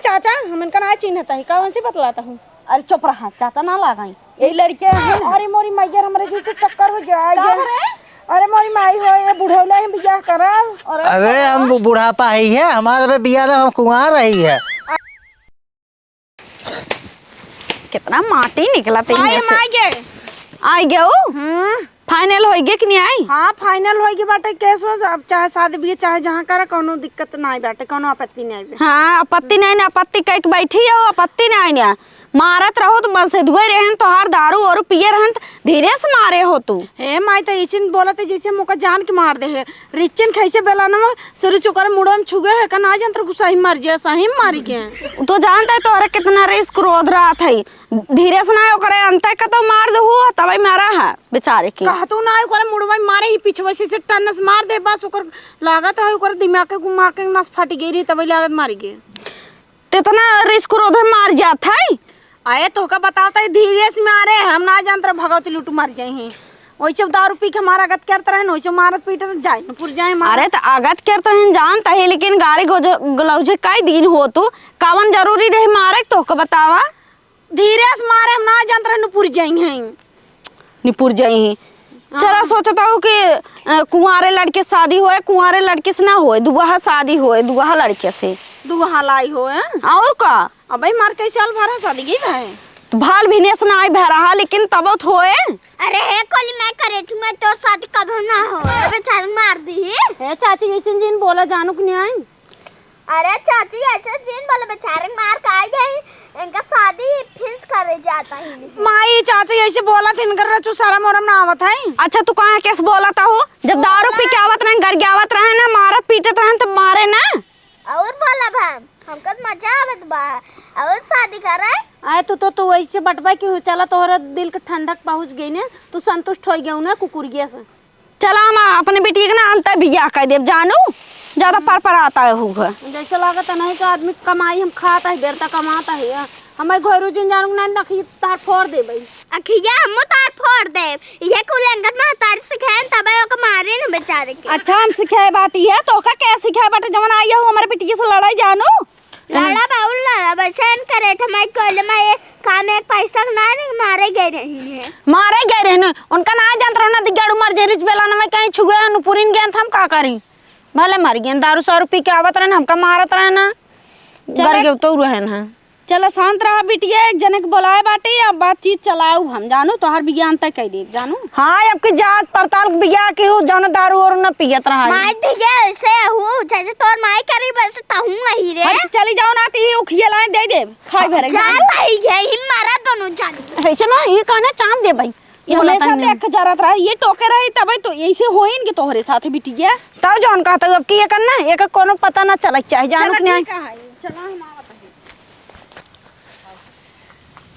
चाचा हम इनका ना चिन्हता है कौन सी बतलाता हूँ। अरे चुप रहा, चाचा ना लगाई, यही लड़के हैं। अरे मोरी मैया हमारे जैसे चक्कर हो जाए। अरे मोरी माई हो ये बुढ़ौला है बियाह करा। अरे हम बुढ़ापा ही है हमारे बियाह हम कुंवार रही है। कितना माटी निकला तेरे से। आई गया फाइनल होइगे कि नहीं आई? हाँ फाइनल होगी बाटे केस अब चाहे शादी भी चाहे जहाँ करा कोनो दिक्कत ना आई बाटे कोनो आपत्ति नहीं आई। हाँ आपत्ति नहीं ना, आपत्ति कह के बैठी हो, आपत्ति नहीं ना। मारत रहो तो बस दुए रहन तो हर दारू और पिए रहन धीरे से मारे हो तू। हे माई तो ऐसे बोलते जैसे मुका जान के मार दे है रिचन कैसे बेला ना सिर चुकर मुड़ो में छुगे है कना जंत्र गुस्सा ही मर जाए सही मारी के तो जानता है तोरे कितना रिस्क रोध रहा था धीरे से ना करे अंत का तो मार दे हुआ तभी मारा है बेचारे के कहा तू ना करे मुड़वा मारे ही पीछे से टन्नस मार दे बस ओकर लागत है ओकर दिमाग के घुमा के नस फट गई रही तभी लागत मारी के इतना रिस्क रोध मार जात है। आए तो का बताता है धीरे से मारे हम ना जानते भगवती लूट मर जाए हैं वैसे दारू पी के हमारा आगत करते रहे वैसे मारत पीटे तो जाए पुर जाए। अरे तो आगत करते हैं जानता है लेकिन गाड़ी गलौजे कई दिन हो तू कावन जरूरी रहे मारे तो का बतावा धीरे से मारे हम ना जानते रहे पुर जाए हैं निपुर जाए। चला सोचता हूँ कि कुंवारे लड़के शादी होए कुंवारे लड़के से ना होए दुआ शादी होए दुआ लड़के से दुआ लाई हो और का अब भाई मार कैसे हाल भरा शादी की भाई तो भाल भी ने सुनाई भै रहा लेकिन तब होए। अरे हे कोली मैं करे तू मैं तो शादी कब ना हो अबे चल मार दी हे चाची ऐसे जिन बोला जानू कि नहीं आई। अरे चाची ऐसे जिन बोले बेचारे मार का आई गई इनका शादी फिक्स करे जाता ही नहीं। माई चाची ऐसे बोला थे इनकर रचू सारा मोरम ना आवत है। अच्छा तू कहाँ कैसे बोला था हो जब दारू पी के आवत रहे घर आवत रहे ना मारत पीटत रहे तो मारे ना और बोला भाई हमको मजा आवत बा और शादी कर रहे आए तो वैसे बटवा की चला तोहरा दिल के ठंडक पहुंच गई ने तू संतुष्ट हो गया ना कुकुरिया से। चला हम अपने बेटी के ना अंतर बियाह कर देव जानू ज्यादा पर आता है होगा जैसे लागत है नहीं कि आदमी कमाई हम खाता है बेरता कमाता है हमें घर जिन जानू ना नखी तार फोड़ दे भाई अखिया हम तार फोड़ दे ये कुलंगत में तार सिखाए तबे ओके मारे न बेचारे के। अच्छा हम सिखाए बाटी है तो का क्या सिखाए बाटे जवन आई हो हमारे बेटी से लड़ाई जानू लड़ा बाउल लड़ा बचन करे हमारे कोल में काम एक पैसा ना मारे गए रही है मारे गए रहने उनका ना जानत रहो ना दिगाड़ू मर जे रिच बेला ना में कहीं छुगे अनुपुरिन गए हम का करी भले मर गए दारू 100 रुपये के आवत रहे हमका मारत रहे ना घर के तो रहे ना। चलो शांत रहा बिटिया एक जने के बुलाए बाटे अब बातचीत चलाऊ हम जानू तोहर विज्ञान तक कह दे जानू। हाँ अब की जात पड़ताल बियाह की हो जानो दारू और न पियत रहा माई तुझे ऐसे हूँ जैसे तोर माई करी बस ताहूँ वही रे चली जाओ ना ती उखिया लाए दे दे खाई भरे जान भाई गई मारा दोनों जान ऐसे ना ये कहना चाम दे भाई ये हमेशा देख जरत रहा ये टोके रही तब तो ऐसे होइन के तोहरे साथ बिटिया तब जौन कहता अब की ये करना एक कोनो पता ना चलक चाहे जानू कि नहीं। चलो हम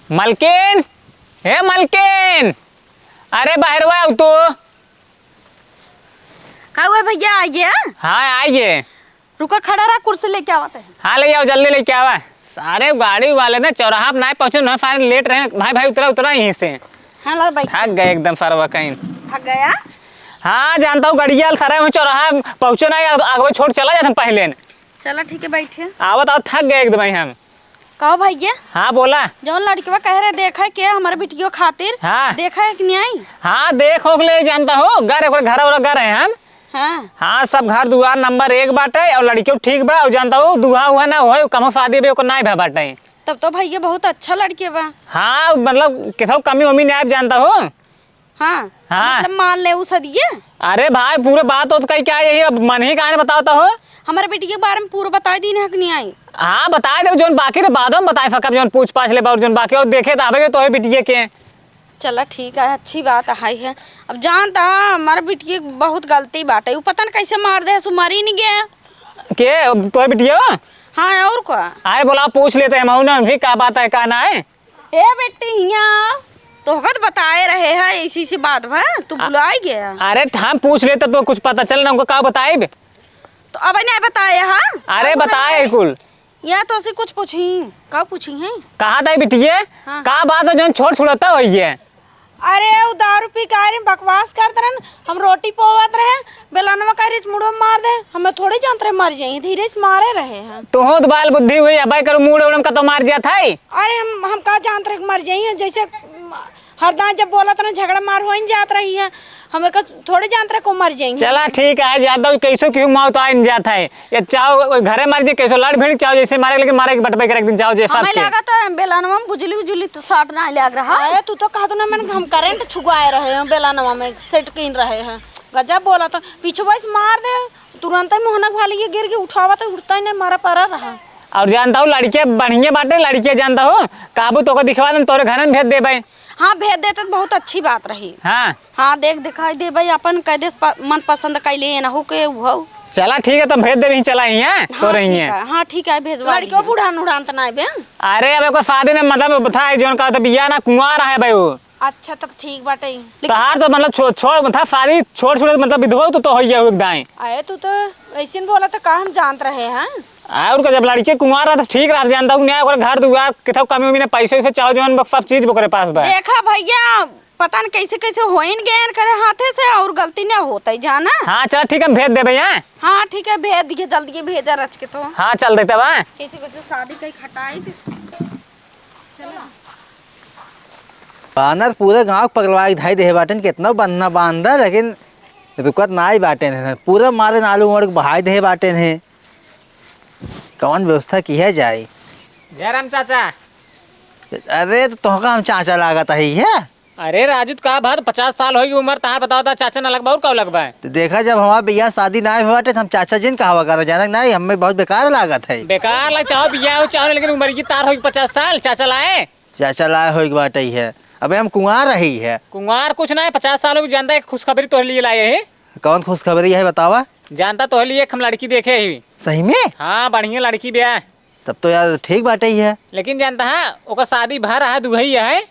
मलकिन हे मलकिन अरे बाहर हुआ तो का हुआ भैया आ गया। हाँ आइए रुका खड़ा रहा कुर्सी लेके आवते हैं। हाँ ले आओ जल्दी लेके आवा सारे गाड़ी वाले ना चौराहा पे ना पहुंचे ना फाइनल लेट रहे भाई भाई उतरा यहीं से। हाँ लो भाई थक गए एकदम सरवा कहीं थक गया। हाँ जानता हूँ गड़िया सारा में चौराहा पहुंचे ना आगे छोड़ चला जाते पहले चलो ठीक है बैठिए आवत आओ थक गए एकदम हम। कहो भैया हाँ बोला जौन लड़की कह रहे देखा है क्या हमारे बिटियों खातिर हाँ देखा है कि नहीं आई। हाँ देखो ले जानता हो घर है हम। हाँ हाँ सब घर दुआर नंबर 1 बाटे और लड़कियों ठीक बा और जानता हूँ दुआ हुआ ना हो कमो शादी भी ना भा बाटे तब तो भैया बहुत अच्छा लड़के बा। हाँ मतलब कितना कमी उमी नहीं जानता हो। हाँ हाँ मतलब मान ले उस दिए। अरे भाई पूरे बात हो तो कहीं क्या यही मन ही कहानी बताता हो हमारे बेटी के बारे में पूरा बता दी ना कि नहीं आई। हाँ बताए दे जो बाकी रे बाद में बताए फकब जो पूछ पाछ ले जो बाकी और देखे तो तो बिटिया के। चला ठीक है अच्छी बात है। अब जानता हमारे बेटी बहुत गलती बात है वो पता न कैसे मार दे सुमारी नहीं गया के तो बिटिया। हाँ और क्या अरे बोला पूछ लेते हैं ना भी क्या बात है क्या ना है ए बेटी यहाँ तो बताए रहे हैं इसी सी बात भा तू बुलाई गया। अरे हम पूछ लेते तो कुछ पता चल ना उनको क्या बताए तो अब नहीं बताया। हाँ अरे बताए कुल या तो उसे कुछ पूछी का पूछी है कहा था बिटिया हाँ। का बात है जो छोड़ छुड़ाता हो ये अरे वो दारू पी के आ रहे बकवास करते रहे हम रोटी पोवत रहे बेलनवा का रिच मुड़ो में मार दे हमें थोड़ी जानते रहे मर जाएंगे धीरे से मारे रहे हैं। तो हो तो बाल बुद्धि हुई अबाई करो मूड उड़म का तो मार दिया था। अरे हम का जानते रहे मर जाएंगे जैसे हरदा जब बोला था ना झगड़ा मार हो जात रही है हमें का थोड़ी जानते रहे को मर जाएंगे। चला ठीक है ज्यादा कैसो क्यों मौत आ जाता है ये चाहो घरे मार जे कैसो लड़ भिड़ चाहो जैसे मारे लेकिन मारे के बटबे कर एक दिन चाहो जैसा हमें लगा तो बेलनवा में गुजली उजली तो साट ना लग रहा। अरे तू तो कहा तो ना मैंने हम करंट छुगवाए रहे हैं बेलानवा में सेट कीन रहे हैं गजब बोला था पीछे वैस मार दे तुरंत ही मोहनक वाली ये गिर के उठावा तो उठता ही नहीं मारा पारा रहा। और जानता हूँ लड़कियाँ बढ़िया बाटे लड़कियाँ जानता हो काबू तो दिखवा दे तोरे घर में भेज दे भाई। हाँ भेज देते तो बहुत अच्छी बात रही। हाँ हाँ देख दिखाई दे भाई अपन कैदे मन पसंद कैले ना हो के वो। चला ठीक है तो भेज दे चला ही है तो रही है। हाँ ठीक है भेजवा लड़कियों बूढ़ा नुढ़ान तो नहीं बे। अरे अब एक शादी ने मतलब था जो का तो बिया ना कुंवार है भाई वो। अच्छा तब ठीक बाटे तहार तो मतलब छोड़ था शादी छोड़ मतलब विधवा तो हो गया एकदम। अरे तू तो ऐसे बोला तो का हम जानते रहे हैं। और जब लड़के कुंवार रहा तो ठीक रहा जानता हूँ न्याय घर दुआर कितना कमी उमी ने पैसे से चाहो जो सब चीज बोकरे पास बा। देखा भैया पता न कैसे कैसे होइन गए करे हाथे से और गलती न होता ही जाना। हाँ चल ठीक है भेज दे भैया। हाँ ठीक है भेज दिए जल्दी भेजा रच के तो। हाँ चल देते बा कैसे कैसे शादी कई खटाई थी। बानर पूरे गांव पगलवाई धाई दे बाटन कितना बनना बांधा लेकिन रुकत ना ही बाटे ने पूरा मारे नालू मोड़ बहाई दे बाटे ने कौन व्यवस्था की है जाए। जयराम चाचा। अरे तो तोहका हम चाचा लागत है। अरे राजू का बात 50 साल होगी उम्र तहार बताओ था चाचा ना लगवा और कब लगवा है। तो देखा जब हमारा भैया शादी ना हुआ बाटे हम चाचा जिन कहा कर जानक नहीं हमें बहुत बेकार लागत है। बेकार लग चाहो बिया हो चाहो लेकिन उम्र की तार होगी 50 साल चाचा लाए। चाचा लाए हो बाटे है अबे हम कुंवार रही है। कुंवार कुछ ना है 50 साल होगी जानता है खुशखबरी तोहरे लिए लाए है। कौन खुशखबरी है बतावा। जानता तोहरे लिए हम लड़की देखे ही। सही में। हाँ बढ़िया लड़की ब्याह तब तो यार ठीक बाटे ही है। लेकिन जानता है ओकर शादी भर है दुहई है।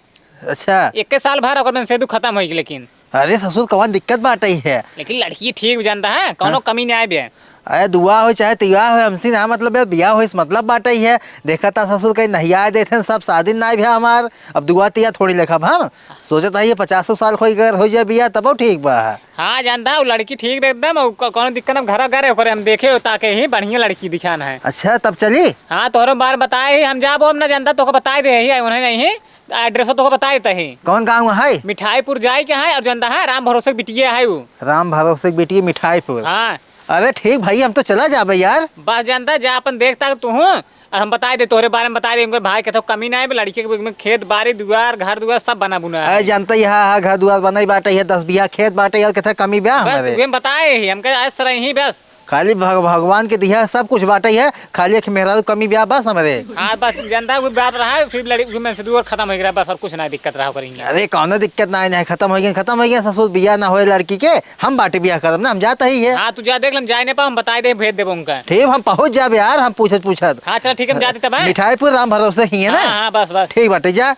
अच्छा 1 साल भर ओकर से दु खत्म होगी लेकिन। अरे ससुर कौन दिक्कत बाटे ही है। लेकिन लड़की ठीक जानता है कौनो कमी नहीं आए ब्याह। अरे दुआ हो चाहे तिवा हो हमसी ना मतलब यार बिया हो इस मतलब बाटे ही है। देखा था ससुर कहीं नहीं आए देते सब शादी ना भी हमार अब दुआ तिया थोड़ी लेखा हम सोचता है 50 साल हो जाए बिया तब ठीक बा। हाँ जानता है लड़की ठीक एकदम कौनो दिक्कत घर गए ओकरे हम देखे ताके ही बढ़िया लड़की दिखाना है। अच्छा तब चली। हाँ तोहरे बार बताए ही हम जाब हम ना जानता तो बता दे ही उन्हें नहीं एड्रेस तो बताए तही। कौन गाँव है। मिठाईपुर जाए के है और जानता है राम भरोसे बिटिया है वो। राम भरोसे की बेटी मिठाईपुर। हाँ अरे ठीक भाई हम तो चला जाबे यार। बस जानता जा अपन देखता तू हूँ और हम बता दे तोहरे बारे में बता दे उनके भाई के तो कमी ना है लड़की के खेत बाड़ी दुआर घर दुआर सब बना बुना है। अरे जानता यहाँ घर दुआर बनाई बाटे है 10 बीघा खेत बाटे यार कितना कमी ब्याह बस हमारे। बताए ही हमके ऐसा रही बस खाली भगवान के दिया सब कुछ बाटे है खाली एक मेरा कमी ब्याह बस हमारे। हाँ बस जानता वो बात रहा है फिर लड़की में से दूर खत्म हो गया बस और कुछ ना दिक्कत रहा करेंगे। अरे कौन दिक्कत ना है खत्म हो गया ससुर बिया ना हो लड़की के हम बाटे बिया करब ना हम जाता ही है। हाँ तू जा देख लम जाए नहीं पाओ हम बता दे भेज देबो उनका। ठीक हम पहुँच जाबे यार हम पूछत। हाँ चल ठीक है हम जा देते भाई। मिठाईपुर राम भरोसे ही है ना। हाँ बस बस ठीक बाटे जा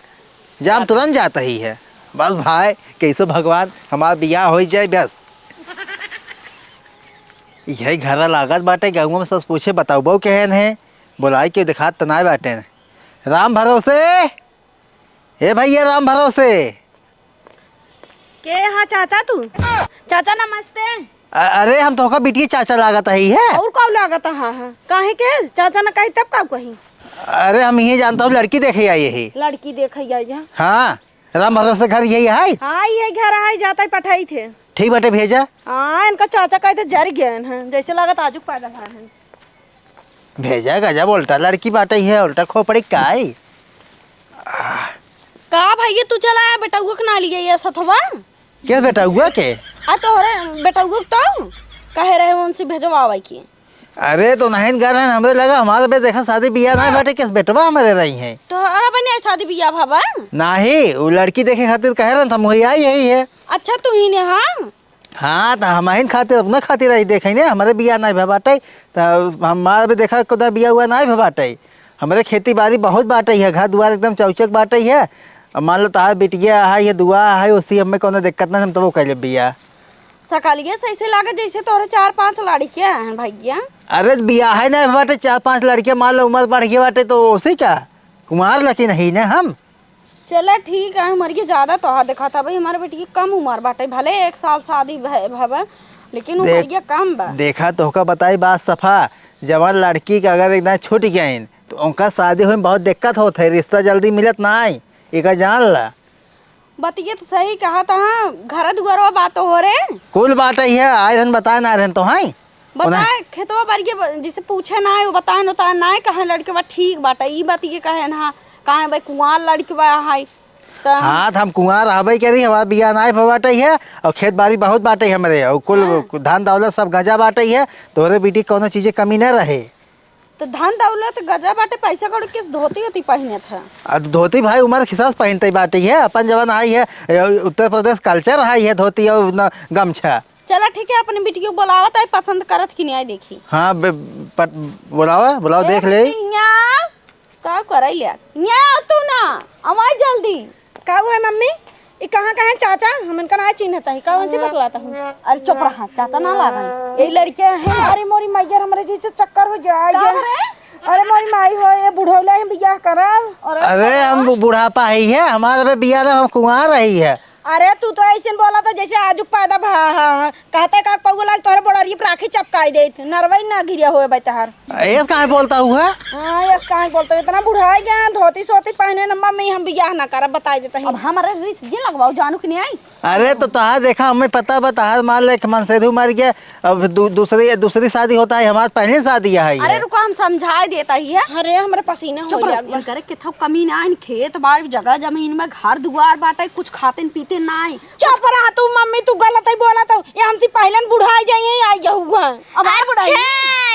हम तुरंत जाता ही है बस भाई कैसे भगवान हमारा बिया हो जाए बस। यही घर लागत बाटे गाँव में सब पूछे बताओ कहन है बुलाई के दिखा तनाए बाटे राम भरोसे हे भैया राम भरोसे के हाँ चाचा तू चाचा नमस्ते। अरे हम तो बिटिया चाचा लागत ही है। और कब लागत हाँ हाँ काहे के चाचा ने कही तब कब कही। अरे हम यही जानता हूँ लड़की देखे आई यही। लड़की देख आई। हाँ राम भरोसे घर यही है। हाँ ये घर आई जाता ही पठाई थे। ठीक बाटे भेजा। हाँ इनका चाचा कहते जर गए हैं जैसे लागत आजुक पैदा हुआ है। भेजा गजब उल्टा लड़की बाटे है उल्टा खोपड़ी काई का भैया तू चला है बेटा के ना लिए ये सथवा क्या बेटा हुआ के। आ तोहरे बेटा तो कहे रहे उनसे भेजवा की। अरे तो नहीं घर है हमरे लगा हमारे पे देखा शादी बिया ना बाटे किस बेटवा हमारे रही है। तो अरे बने शादी बिया भाबा नहीं वो लड़की देखे खातिर कह रहे हम वही आई यही है। अच्छा तू ही ने। हाँ हाँ तो हमारे खातिर अपना खातिर रही देखे ने हमारे बिया नहीं भे बाटे तो हमारे भी देखा खुदा बिया हुआ नहीं भे बाटे। हमारे खेती बाड़ी बहुत बाटे है घर दुआर एकदम चौचक बाटे है। मान लो तार बिटिया है ये दुआ है उसी हमें कोनो दिक्कत नहीं हम तो वो कह बिया सकालिए सही से लागे जैसे तोरे 4-5 लड़कियां हैं भैया। अरे बिया है ना बाटे 4-5 लड़कियां मान लो उम्र बढ़ गई बाटे तो उसी क्या कुमार लकी नहीं ना हम। चला ठीक है, हमारी के ज्यादा तोहार देखा था भाई, हमारे बेटी की कम उम्र बाटे, भले 1 साल शादी भवे लेकिन उम्र के कम बा। देखा तो का बताई बात सफा, जवान लड़की के अगर एकदम छूट गई तो उनका शादी होने में बहुत दिक्कत होता है, रिश्ता जल्दी मिलत ना आई, एक जान ला। बतिए तो सही कहा था, घर दुआरवा बात हो रे, कुल बात ही है, आए रहन बताए ना रहन तो हाई बताए खेतवा बाड़ी के जिसे पूछे ना है वो बताए न ना कहे लड़के बा ठीक बाटा, ई बतिए कहे ना कहे भाई कुंवार लड़के बा है तो हाँ तो हम कुंवार रहबे करी, हमारा बिया नाय बाटे है और खेत बाड़ी बहुत बाटे है हमारे, और कुल धान दौलत सब गजा बाटे है, तोहरे बेटी कोनो चीजें कमी न रहे। तो धन दौलत गजा बाटे, पैसा कौड़ी किस धोती होती पहने था। धोती भाई उम्र के हिसाब से पहनते बाटे है, अपन जवान आई है, उत्तर प्रदेश कल्चर आई है धोती और गमछा। चला ठीक है, अपनी बेटी को बुलावत है, पसंद करत कि नहीं आई देखी। हाँ बुलाओ देख ले। का करे लिया न्या तू ना आवाज जल्दी। का हुआ है मम्मी, ये कहाँ है चाचा, हम इनका ना चिन्हता है, कौन सी बतलाता हूँ। अरे चुप रहा, चाचा ना लगा, यही लड़के हैं। अरे मोरी मैया हमारे जैसे चक्कर हो जाए। अरे मोरी माई हो, ये बुढ़ौला है बियाह करा। अरे हम बुढ़ापा ही है हमारे बियाह में, हम कुंवार रही है। अरे तू तो ऐसे बोला था जैसे आजुक पैदा कहते का पौवा लाग तोहरे बड़री पर राखी चपकाई देत, नरवई ना गिरिया होए बेतार। ये काहे बोलता हुआ? हां ये काहे बोलता, इतना बुढ़ाई गया, धोती सोती पहने न मम्मी हम बियाह ना करब, बताई देता है। अब हमारे रिस जी लगवाओ, जानू कि नहीं आई। अरे तो तहार देखा हमें पता बता, मान ले मन से मर गया, अब दूसरी शादी होता है, हमारे पहले शादी है। अरे रुको हम समझा देता ही है। अरे हमारे पसीना हो गया करे किथौ कमी ना आई, खेत बाड़ी जगह जमीन में घर दुआर बाटे, कुछ खाते पीते नहीं। चुप रहा तू मम्मी, तू गलत ही बोला तो, ये हमसे पहले बुढ़ाई जाइए आई जाऊगा। अब आई बुढ़ाई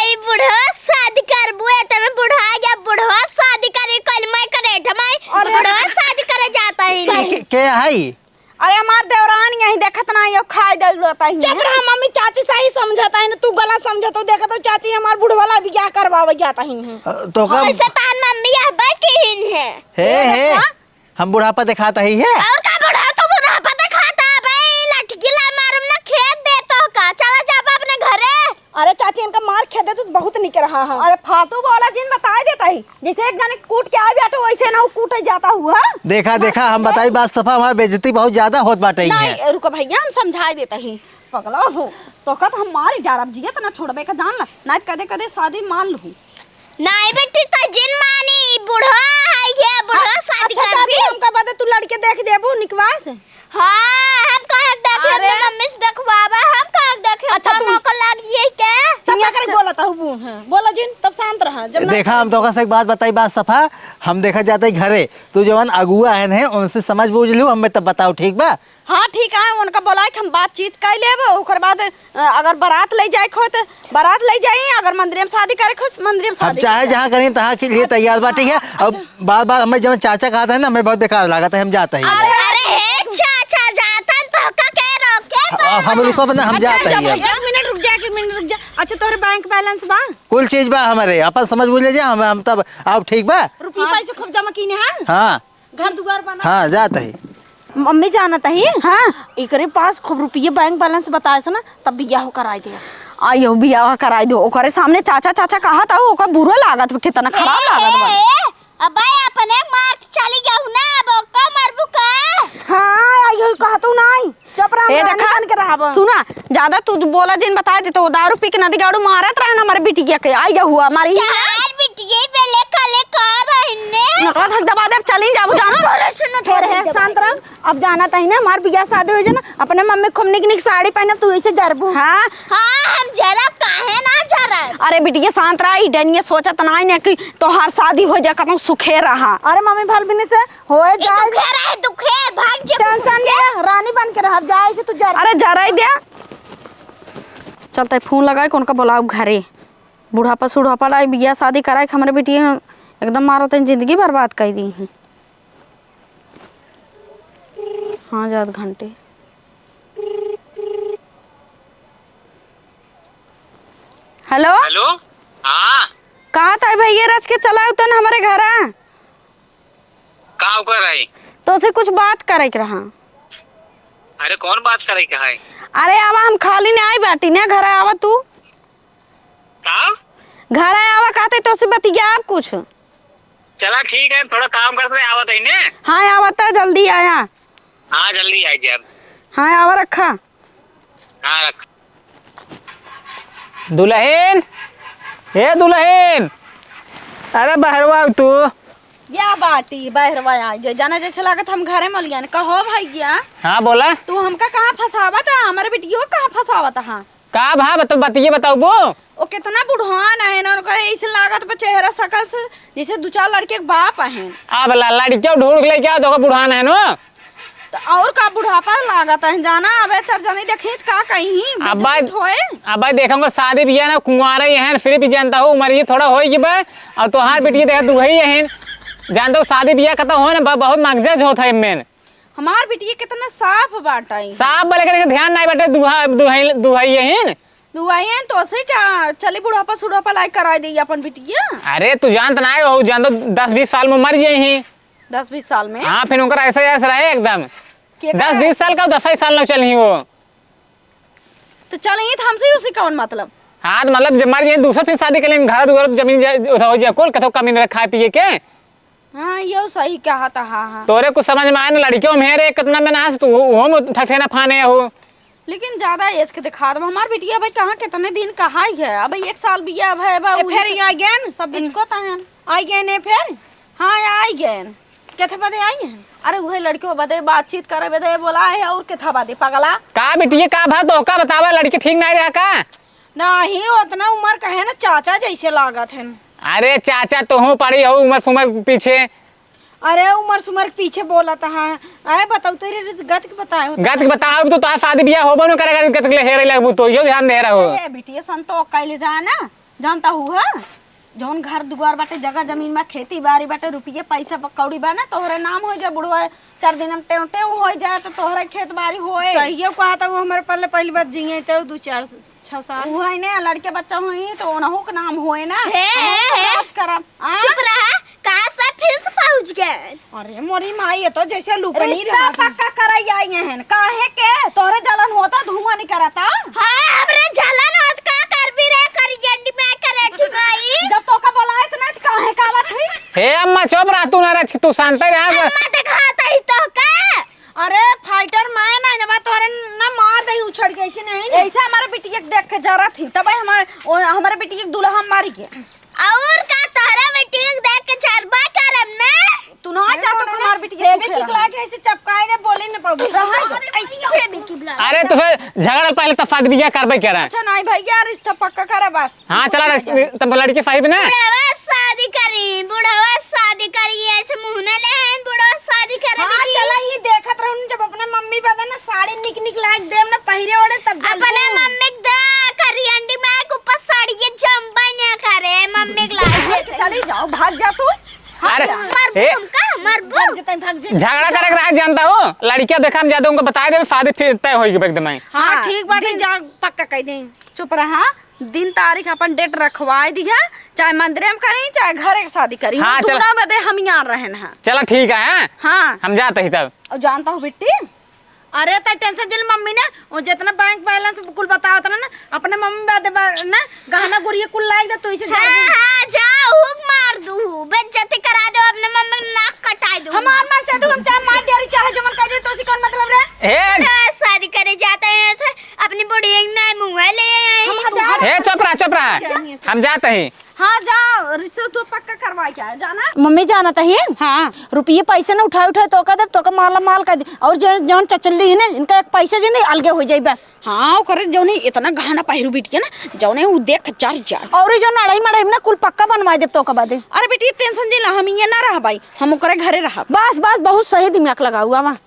ई बुढ़वा शादी करबू है, तमे बुढ़ा या बुढ़वा शादी करे कल मैं करे ठमाई, बुढ़वा शादी करे जाता है के है। अरे हमार देवरान यही देखत ना, ये खाई दे रहता है। चुप रहा मम्मी, चाची सही समझाता है ना, तू गलत समझा तो देखा तो चाची हमार बुढ़वाला बियाह करवावे जाता है। तो का शैतान मम्मी यह बकीन है। हे हम बुढ़ापा दिखाता ही है। और का बुढ़ा तो बुढ़ापा दिखाता भाई, लठकीला मारूं ना खेत दे तो का, चला जा अपने घरे। अरे चाची इनका मार खेदे तो बहुत निक रहा है। अरे फातू बोला जिन बता देता है, जैसे एक जने कूट के आए बैठो वैसे ना कूटे जाता हुआ। देखा हम बताई बात सफा, हमारी बेइज्जती बहुत ज्यादा होत बाटे है। नहीं रुको भैया, हम समझा देता ही, पगला हो तो कद हम मार जा रब जिया तो ना छोड़बे का, जान ला ना कदे शादी मान लूं। नहीं बेटी तो जिन मानी बुढ़ा है, ये बुढ़ा शादी कर दी। हमका बता, तू लड़के देख देबू निकवास। हां हम कहां देखे, अपने मम्मी से देखवाबा, हम कहां देखे। अच्छा मौका लग ये के तब क्या करे बोला था हूं। हां बोला जिन, तब शांत रहा। जब देखा हम तो का एक बात बताई बात सफा, हम देखा जाते घरे तो जवान अगुआ है उनसे समझ बूझ लू, हमें तब बताओ ठीक बा। हाँ ठीक है, उनका बोला कि हम बातचीत कर लेब, ओकर बाद अगर बारात ले जाए खो तो बारात ले जाए, अगर मंदिर में शादी करे खो मंदिर में शादी, चाहे जहाँ करें तहाँ के लिए तैयार बाटे है। और बार हमें जब चाचा कहा था ना, हमें बहुत बेकार लगा था, हम जाते हैं। अरे हे चाचा जाता तो का कह रोके, हम रुको बना, हम जाते हैं। 1 मिनट रुक जा, 1 मिनट रुक जा। अच्छा तोरे बैंक बैलेंस बा, कुल चीज बा हमारे, अपन समझ बूझ लीजिए, हम तब आओ ठीक बा। रुपया पैसे खूब जमा कीने हैं। हाँ घर दुआर बना। हाँ जाते हैं। मम्मी जानता ही। हाँ एकरे पास खूब रुपये बैंक बैलेंस बताए से ना, तब बियाह कराई दे। आयो बियाह कराई दो, ओकरे सामने चाचा चाचा कहा था, ओकर बुरा लागत, कितना खराब लागत बा। अब अपने मार चली गऊ ना, अब का मारबू का। हां आयो कहा तू नहीं, चुप रहा, रानी बन के रहब। सुना ज्यादा तू बोला जिन बता दे तो दारू पी के नदी गाड़ू मारत रहा ना हमारे बिटी के, आई हुआ हमारी यार बिटी पहले काले का रहने नटवा धक दबा दे, चली जाबो जाना थोड़े है शांत रह। अब जाना तही ना हमार बियाह शादी हो जाना, अपने मम्मी खूब निक साड़ी पहने, तू ऐसे जरबू। हां हां हम जरा काहे ना जरा। अरे बिटिया शांत रहा, ई डनिया सोचत नहीं ने कि तोहार शादी हो जा, कतौ सुखे रहा। अरे मम्मी भल बिने से होए जाए, दुखे भाग जे, टेंशन ले, रानी बन के रह जाए से तू जर। अरे जराई दे, चलते फोन लगाए कौन का बुलाओ घरे, बुढ़ापा सुढ़ापा लाई बियाह शादी कराए, हमारे बेटी एकदम मारो तो जिंदगी बर्बाद कर दी है। हाँ जात घंटे हेलो हेलो हाँ कहाँ था भैया, रच के चला तो ना हमारे घर आ, का कर रही? तो से कुछ बात करे के रहा। अरे कौन बात करे के है? अरे आवा हम खाली नहीं आई बाटी ना, घर आवा तू, का घर आवा कहते तो से बतिया आप कुछ। चला ठीक है, थोड़ा काम करते आवत है ने। हाँ आवता जल्दी आया। हाँ जल्दी आई जी अब। हाँ आवा रखा। हाँ रख। दुल्हन, हे दुल्हन, अरे बहरवा तू। या बाटी बहरवा आई जे जाना जैसे लागत हम घरे मलिया ने कहो भैया। हाँ बोला। तू हमका कहाँ फसावत है, हमारे बेटियों कहाँ फसावत है। का भा बतिए बताओ वो। ओ कितना बुढ़ान है ना, उनका ऐसे लागत पे चेहरा शकल से जैसे 2-4 लड़के के बाप है। अब लड़कियों ढूंढ ले क्या तो बुढ़ान है नो। तो और का बुढ़ापा लागत है जाना। अबे चर्चा नहीं देखी का कहीं अब देखूंगा शादी भी है ना, कुंवारे हैं फिर भी जानता हूँ उम्र ये थोड़ा होगी बा। और तोहार बेटी देखा तू ही है जानता हूँ शादी बियाह कता हो ना बहुत मगजज होता है मेन। हमार बेटी कितना साफ बाटा है। साफ बोले के ध्यान नहीं बैठे दुहाई है दुआएं तो से क्या चली बुढ़ापा सुढ़ापा लाइक करा दी अपन बिटिया। अरे तू जानता ना हो, जान तो 10-20 साल में मर जाए ही। 10-20 साल में? हाँ फिर उनका ऐसा ऐसा रहे एकदम 10-20 साल का 10 साल न चली वो। तो चलेंगे तो हमसे उसी कौन मतलब। हाँ तो मतलब जब मर जाए दूसरा फिर शादी कर लेंगे, घर दुआर जमीन हो जाए कोल कथो कमी न खाए पिए के। हाँ ये सही कहा था। हाँ तोरे कुछ समझ में आए ना, लड़कियों मेरे कितना में ना तू वो ठठेना फाने हो। लेकिन ज्यादा एज के दिखा दो हमार बिटिया भाई कहाँ कितने दिन कहाँ है। अब 1 साल बिया है फिर आई गए सब बीच को तहन आई गए ने फिर। हाँ आई गए केथे बदे आई है। अरे वही लड़कियों बदे बातचीत करे बदे बोला है और केथा बदे पगला का बिटिया का भा तो का बतावा लड़की ठीक नहीं रहा का। नहीं उतना उम्र का है ना, चाचा जैसे लागत है। अरे चाचा तो हूँ पड़ी हो उम्र फुमर पीछे। अरे उम्र सुमर पीछे बोला था। हाँ आए बताओ तेरे गत के बताओ गत के बताओ तो तार शादी बियाह होबो न करेगा गत के हेरे लगबू तो यो ध्यान दे रहा हो। ए बिटिया संतो कैले जाना जानता हुआ जौन घर दुआर बाटे जगह जमीन में खेती बाड़ी बाटे रुपये पैसा कौड़ी बा ना तोहरे नाम हो जा बुढ़वा 4 दिन में टेव हो जाए तो तोहरे खेत बाड़ी होए। सही कहा था वो हमारे पहली बार जिए तो 2-4-6 साल वो है ना लड़के बच्चा हुई तो उनहु के नाम होए ना। करब चुप रहा, कहाँ से फिर से पहुँच गए। अरे मोरी माई है तो जैसे लुकनी रिश्ता पक्का कराई आई हैं काहे के तोहरे जलन होता धुआं नहीं कराता। हाँ हमरे जलन होत का कर भी रे करियंडी में करे ठुकाई। जब तो का बोला इतना काहे का बात हुई। हे अम्मा चुप रह तू ना रह तू शांत रह। अम्मा दिखाता ही तो का। अरे फाइटर मैं नहीं ना बात तोरे ना मार दई उछड़ के ऐसे नहीं ऐसा हमारे बिटिया देख के जरा थी तब हमारे बिटिया दूल्हा मारी के और का तोहरा बेटी देख के चरबा करम ना। तू ना चाहता हमारे बिटिया बेबी की क्ला के ऐसे चपकाए दे बोले न पड़ो। अरे तो फिर झगड़ा पहले तो शादी बियाह करबे करा। अच्छा नहीं भैया रिश्ता पक्का करा बस। हाँ चला तब लड़की साहिब ना बुढ़वा शादी करी, बुढ़वा शादी करी ऐसे मुंह न ले बुढ़वा शादी करे। हां चला ही देखत रहूं जब अपने मम्मी बता ना साड़ी निक लाग देम ना पहिरे ओड़े तब अपने मम्मी दा करियंडी में को ऊपर साड़ी ये जंबा न करे मम्मी के लाग। चली जाओ भाग जा तू। अरे मरबू झगड़ा करे रह जानता हो लड़कियां देखा हम ज्यादा उनको बता दे शादी फिर तय होगी एकदम। हां ठीक बाटे जा पक्का कह दे। चुप रहा दिन तारीख अपन डेट रखवाई दिया चाहे मंदिर में करें चाहे घर के शादी करें। हाँ, दूल्हा बदे हम यहाँ रहन है। चलो ठीक है। हाँ हम जाते ही तब। और जानता हूँ बिट्टी अरे त टेंशन दिल मम्मी ने वो जितना बैंक बैलेंस कुल बताओ तना ना अपने मम्मी बादे ना गहना गुड़िया कुल लाग दे तू इसे दे। हां जाओ हुक मार दू बेइज्जती करा दो अपने मम्मी नाक कटाई दो। हमार मां से तू हम चाहे मार डेरी चाहे जमन कर दे तो सी कौन मतलब रे। ए शादी करे जाते हैं ऐसे अपनी बुढ़िया ना मुंह ले आई। ए चुप रह हम जाते ही। हाँ जाओ रिश्ता तू पक्का करवा क्या है जाना। मम्मी जाना था ही। हाँ रुपये पैसे ना उठाए तो का दे तो का माल कर दे और जौन चचल्ली है ना इनका एक पैसा जे नहीं अलगे हो जाई बस। हाँ करे जो नहीं इतना गहना पहिरू बिटिया ना जो नहीं वो देख 4 और जो नड़ाई मड़ाई ना कुल पक्का बनवा दे तो का बादे। अरे बेटी टेंशन दिला हम ये ना रहा भाई हम ओकरे घरे रहा बस बहुत सही दिमाग लगा हुआ वहाँ।